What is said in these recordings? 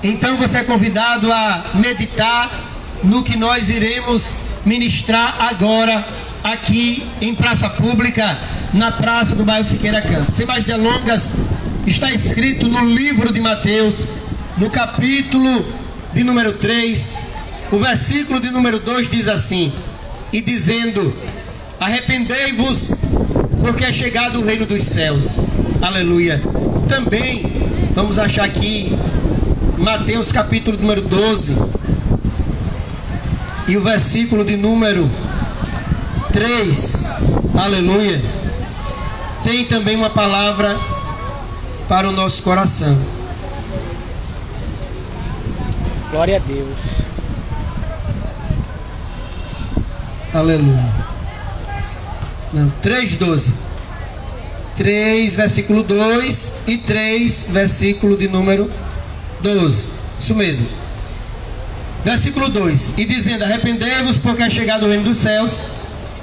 Então você é convidado a meditar no que nós iremos ministrar agora aqui em praça pública, na praça do bairro Siqueira Campos. Sem mais delongas, está escrito no livro de Mateus, no capítulo de número 3, o versículo de número 2 diz assim: e dizendo: arrependei-vos, porque é chegado o reino dos céus. Aleluia. Também vamos achar aqui Mateus capítulo número 12 e o versículo de número 3. Aleluia. Tem também uma palavra para o nosso coração. Glória a Deus. Aleluia. Não, 3:12. 3, versículo 2 e 3, versículo de número 12. Isso mesmo. Versículo 2. E dizendo: arrependei-vos, porque é chegado o reino dos céus.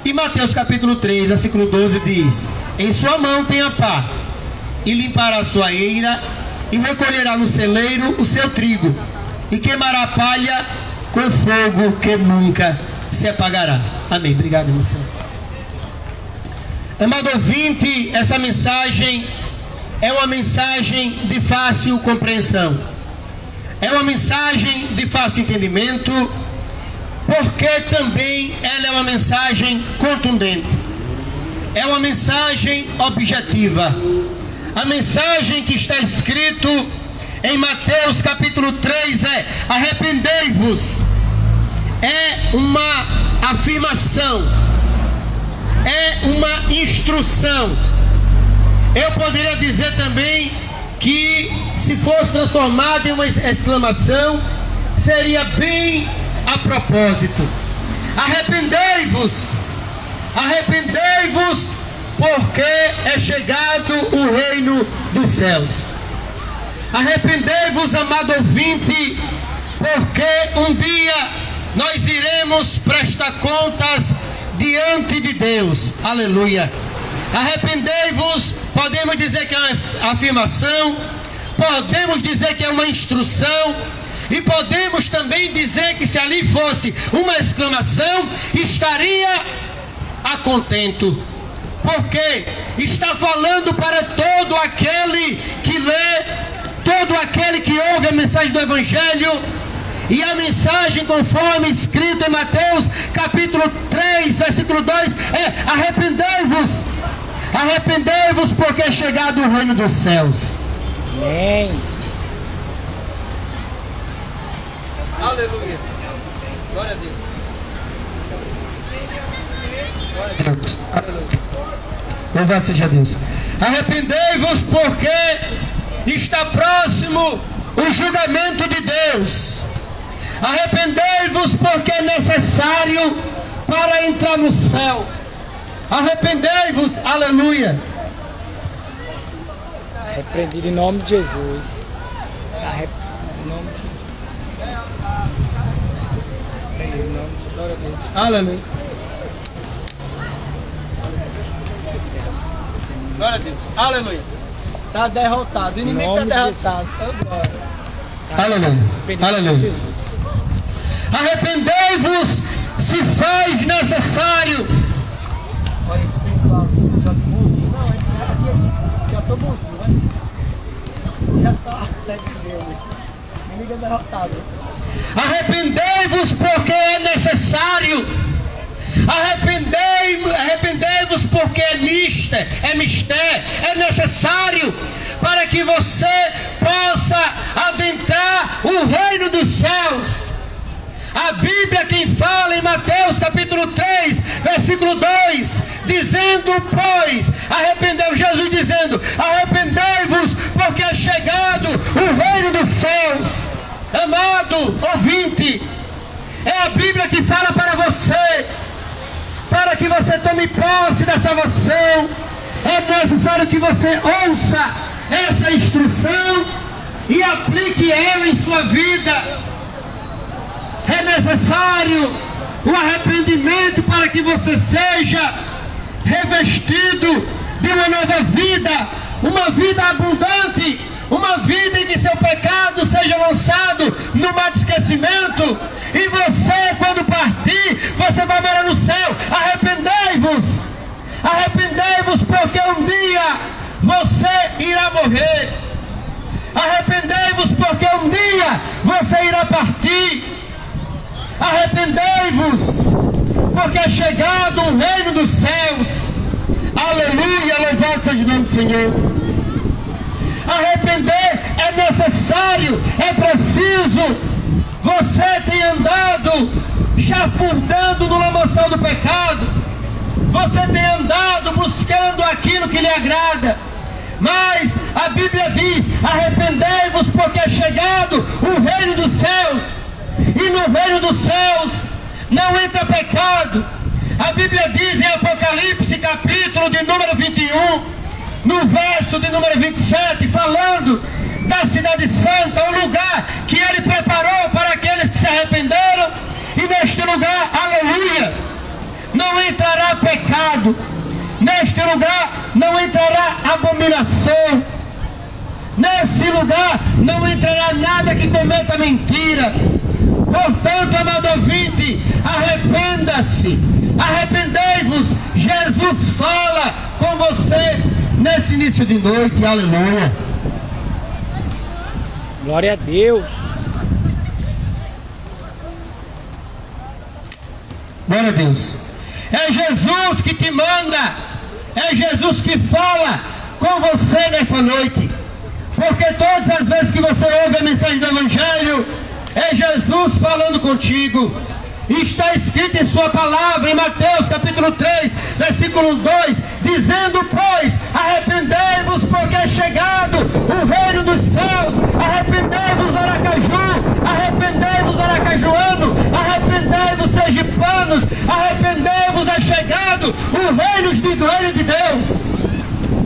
E Mateus capítulo 3, versículo 12 diz: em sua mão tem a pá, e limpará a sua eira, e recolherá no celeiro o seu trigo, e queimará a palha com fogo que nunca se apagará. Amém. Obrigado, irmão. Amado ouvinte, essa mensagem é uma mensagem de fácil compreensão. É uma mensagem de fácil entendimento, porque também ela é uma mensagem contundente. É uma mensagem objetiva. A mensagem que está escrito em Mateus capítulo 3 é: arrependei-vos. É uma afirmação, é uma instrução. Eu poderia dizer também que, se fosse transformado em uma exclamação, seria bem a propósito. Arrependei-vos, arrependei-vos, porque é chegado o reino dos céus. Arrependei-vos, amado ouvinte, porque um dia nós iremos prestar contas diante de Deus. Aleluia. Arrependei-vos, podemos dizer que é uma afirmação, podemos dizer que é uma instrução, e podemos também dizer que, se ali fosse uma exclamação, estaria a contento, porque está falando para todo aquele que lê, todo aquele que ouve a mensagem do Evangelho. E a mensagem, conforme escrito em Mateus capítulo 3, versículo 2, é: arrependei-vos, arrependei-vos, porque é chegado o reino dos céus. Amém. Aleluia. Glória a Deus. Glória a Deus. Aleluia. Louvado seja Deus. Arrependei-vos, porque está próximo o julgamento de Deus. Arrependei-vos, porque é necessário para entrar no céu. Arrependei-vos, aleluia. Repreendido em nome de Jesus. Em nome de Jesus. Repreendido em nome de Jesus. Glória a Deus. Aleluia. Glória a Deus. Aleluia. Está derrotado. O inimigo está derrotado. Agora. Aleluia. Aleluia. Jesus. Arrependei-vos, se faz necessário. Olha, espiritual, você tá bonzinho. Não, aqui, já estou bonzinho, né? Já está certo de Deus. O inimigo é derrotado. Arrependei-vos, porque é necessário. Arrependei-vos, porque é misté, é necessário, para que você possa adentrar o reino dos céus. A Bíblia quem fala em Mateus capítulo 3, versículo 2, dizendo, pois, Jesus dizendo: arrependei-vos, porque é chegado o reino dos céus. Amado ouvinte, é a Bíblia que fala para você, para que você tome posse da salvação. É necessário que você ouça essa instrução e aplique ela em sua vida. É necessário o arrependimento para que você seja revestido de uma nova vida, uma vida abundante, uma vida em que seu pecado seja lançado no mar de esquecimento. E você, quando partir, você vai morar no céu. Arrependei-vos. Arrependei-vos, porque um dia você irá morrer. Arrependei-vos, porque um dia você irá partir. Arrependei-vos, porque é chegado o reino dos céus. Aleluia, louvado seja o nome do Senhor. Arrepender é necessário, é preciso. Você tem andado chafurdando no lamaçal do pecado. Você tem andado buscando aquilo que lhe agrada. Mas a Bíblia diz: arrependei-vos, porque é chegado o reino dos céus. E no reino dos céus não entra pecado. A Bíblia diz em Apocalipse, capítulo de número 21, no verso de número 27, falando da cidade santa, o lugar que ele preparou para aqueles que se arrependeram. E neste lugar, aleluia, não entrará pecado. Neste lugar não entrará abominação. Nesse lugar não entrará nada que cometa mentira. Portanto, amado ouvinte, arrependa-se, arrependei-vos. Jesus fala com você nesse início de noite, aleluia. Glória a Deus. Glória a Deus. É Jesus que te manda, é Jesus que fala com você nessa noite. Porque todas as vezes que você ouve a mensagem do Evangelho, é Jesus falando contigo. Está escrito em sua palavra, em Mateus capítulo 3, versículo 2, dizendo: pois, arrependei-vos, porque é chegado o reino dos céus. Arrependei-vos, Aracaju, arrependei-vos, aracajuano, arrependei-vos, sergipanos, arrependei-vos, é chegado o reino de Deus.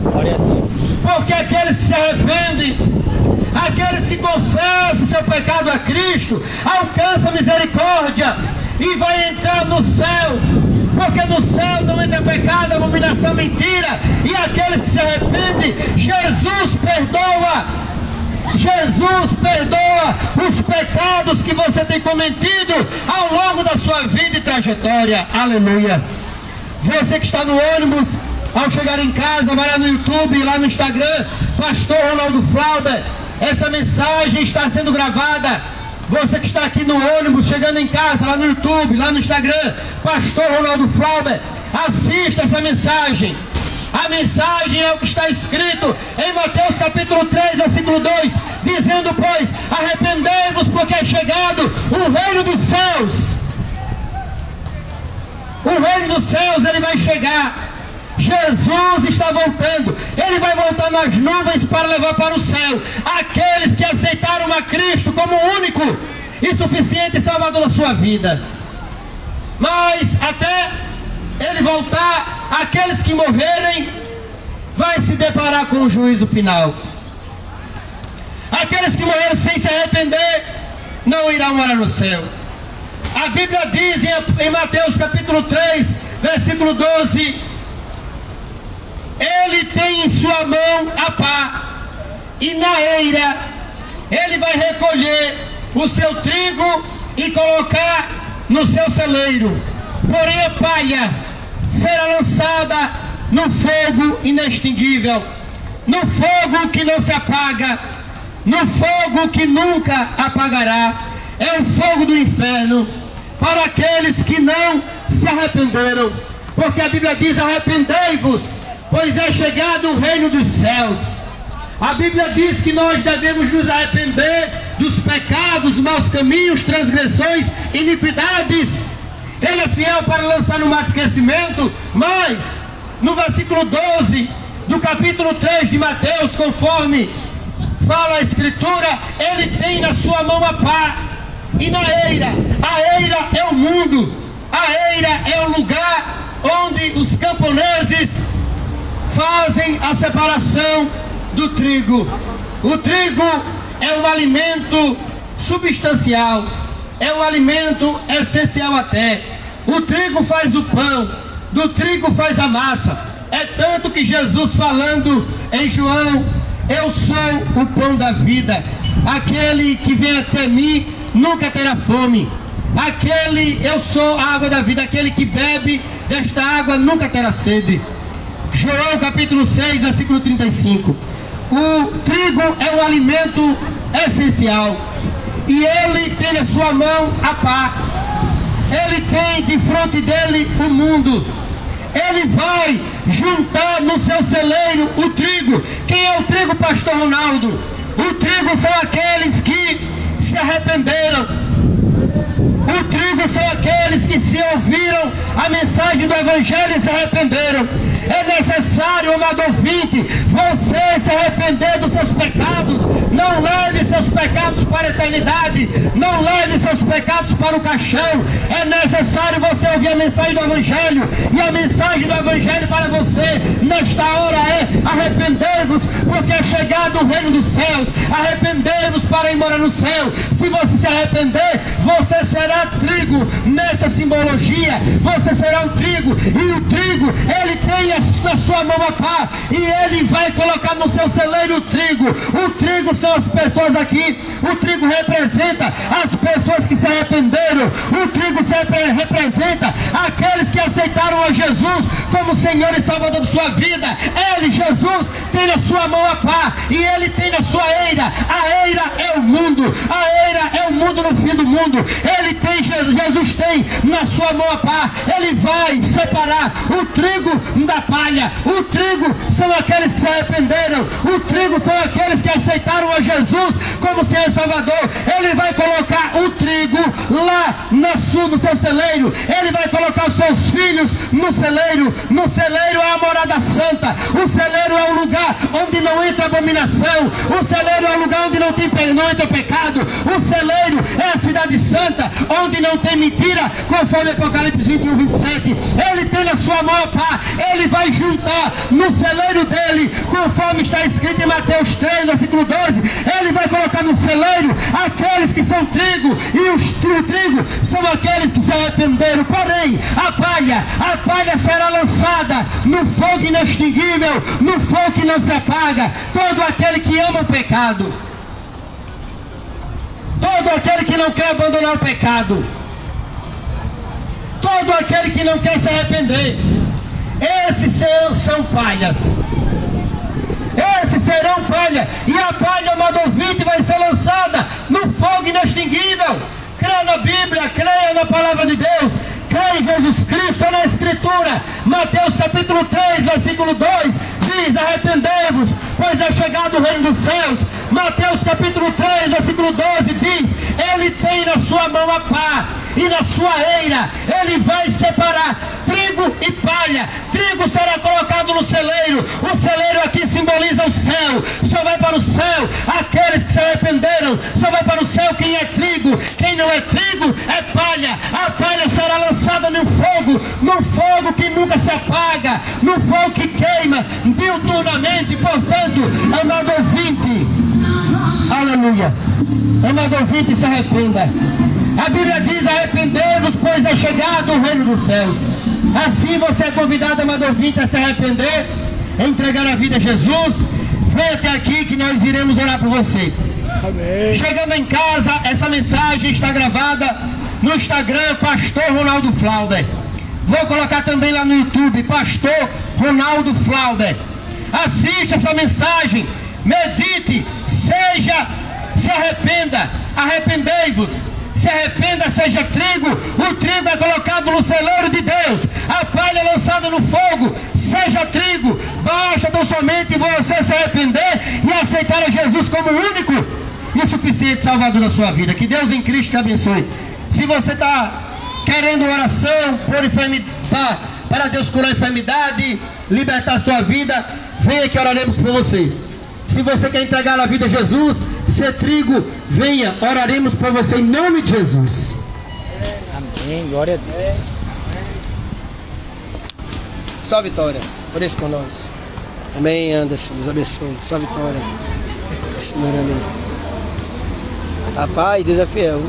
Glória a Deus. Porque aqueles que se arrependem, aqueles que confessam seu pecado a Cristo, alcançam misericórdia e vai entrar no céu. Porque no céu não entra pecado, abominação, mentira. E aqueles que se arrependem, Jesus perdoa. Jesus perdoa os pecados que você tem cometido ao longo da sua vida e trajetória. Aleluia. Você que está no ônibus, ao chegar em casa, vai lá no YouTube, lá no Instagram, Pastor Ronaldo Flauber. Essa mensagem está sendo gravada. Você que está aqui no ônibus, chegando em casa, lá no YouTube, lá no Instagram, Pastor Ronaldo Flauber, assista essa mensagem. A mensagem é o que está escrito em Mateus capítulo 3, versículo 2, dizendo: pois, arrependei-vos, porque é chegado o reino dos céus. O reino dos céus, ele vai chegar. Jesus está voltando. Ele vai voltar nas nuvens para levar para o céu aqueles que aceitaram a Cristo como único e suficiente Salvador da sua vida. Mas até ele voltar, aqueles que morrerem vai se deparar com o juízo final. Aqueles que morreram sem se arrepender não irão morar no céu. A Bíblia diz em Mateus capítulo 3, versículo 12: ele tem em sua mão a pá, e na eira ele vai recolher o seu trigo e colocar no seu celeiro. Porém a palha será lançada no fogo inextinguível, no fogo que não se apaga, no fogo que nunca apagará. É o fogo do inferno para aqueles que não se arrependeram. Porque a Bíblia diz: arrependei-vos, pois é chegado o reino dos céus. A Bíblia diz que nós devemos nos arrepender dos pecados, maus caminhos, transgressões, iniquidades. Ele é fiel para lançar no mar de esquecimento. Mas no versículo 12 do capítulo 3 de Mateus, conforme fala a Escritura, ele tem na sua mão a pá e na eira. A eira é o mundo, a eira é o lugar onde os camponeses fazem a separação do trigo. O trigo é um alimento substancial, é um alimento essencial até. O trigo faz o pão, do trigo faz a massa. É tanto que Jesus, falando em João: eu sou o pão da vida, aquele que vem até mim nunca terá fome. Eu sou a água da vida, aquele que bebe desta água nunca terá sede. João capítulo 6, versículo 35. O trigo é um alimento essencial, e ele tem na sua mão a pá. Ele tem de frente dele o mundo. Ele vai juntar no seu celeiro o trigo. Quem é o trigo, pastor Ronaldo? O trigo são aqueles que se arrependeram. O trigo são aqueles que se ouviram a mensagem do Evangelho e se arrependeram. É necessário, amado ouvinte, você se arrepender dos seus pecados. Não leve seus pecados para a eternidade. Não leve seus pecados para o caixão. É necessário você ouvir a mensagem do Evangelho. E a mensagem do Evangelho para você nesta hora é: arrependei-vos, porque é chegado o reino dos céus. Arrependei-vos para ir morar no céu. Se você se arrepender, você será trigo. Nessa simbologia, você será o trigo. E o trigo, ele tem na sua mão a pá, e ele vai colocar no seu celeiro o trigo. O trigo são as pessoas aqui. O trigo representa as pessoas que se arrependeram. O trigo representa aqueles que aceitaram a Jesus como Senhor e Salvador de sua vida. Ele, Jesus, tem na sua mão a pá, e ele tem na sua eira. A eira é o mundo. A eira é o mundo no fim do mundo. Ele tem, Jesus tem na sua mão a pá. Ele vai separar o trigo da palha. O trigo são aqueles que se arrependeram. O trigo são aqueles que aceitaram a Jesus como Senhor e Salvador. Ele vai colocar o trigo lá no seu celeiro. Ele vai colocar os seus filhos no celeiro. No celeiro é a morada santa. O celeiro é o lugar onde não entra abominação. O celeiro é o lugar onde não entra pecado. O celeiro é a cidade santa, onde não tem mentira, conforme Apocalipse 21, 27. Ele tem na sua mão a pá. Ele vai juntar no celeiro dele, conforme está escrito em Mateus 3, versículo 12. Ele vai colocar no celeiro aqueles que são trigo, e o trigo são aqueles que se arrependeram. Porém, a palha será lançada no fogo inextinguível, no fogo que não se apaga. Todo aquele que ama o pecado, todo aquele que não quer abandonar o pecado, todo aquele que não quer se arrepender, esses são palhas. Esses serão palha. E a palha, amado ouvinte, vai ser lançada no fogo inextinguível. Creia na Bíblia, creia na palavra de Deus, creia em Jesus Cristo, na Escritura. Mateus capítulo 3, versículo 2 diz: arrependei-vos, pois é chegado o reino dos céus. Mateus capítulo 3, versículo 12 diz: ele tem na sua mão a pá, e na sua eira ele vai separar trigo e palha. Trigo será colocado no celeiro. O celeiro aqui simboliza o céu. Só vai para o céu aqueles que se arrependeram. Só vai para o céu quem é trigo. Quem não é trigo é palha. A palha será lançada no fogo que nunca se apaga, no fogo que queima diuturnamente. Portanto, amado ouvinte, aleluia, amado ouvinte, se arrependa. A Bíblia diz: arrependei-vos, pois é chegado o reino dos céus. Assim você é convidado, amado ouvinte, a se arrepender, a entregar a vida a Jesus. Vem até aqui que nós iremos orar por você. Amém. Chegando em casa, essa mensagem está gravada no Instagram, Pastor Ronaldo Flauber. Vou colocar também lá no YouTube, Pastor Ronaldo Flauber. Assista essa mensagem, medite, se arrependa, arrependei-vos. Se arrependa, seja trigo. O trigo é colocado no celeiro de Deus. A palha é lançada no fogo. Seja trigo. Basta tão somente você se arrepender e aceitar a Jesus como o único e suficiente Salvador da sua vida. Que Deus em Cristo te abençoe. Se você está querendo oração por enfermidade, para Deus curar a enfermidade, libertar a sua vida, venha que oraremos por você. Se você quer entregar a vida a Jesus, ser trigo, venha, oraremos por você em nome de Jesus. Amém, glória a Deus. Só Vitória, por isso por nós. Amém, Anderson, Deus abençoe. Só Vitória. Senhor, amém. Rapaz, Deus é fiel.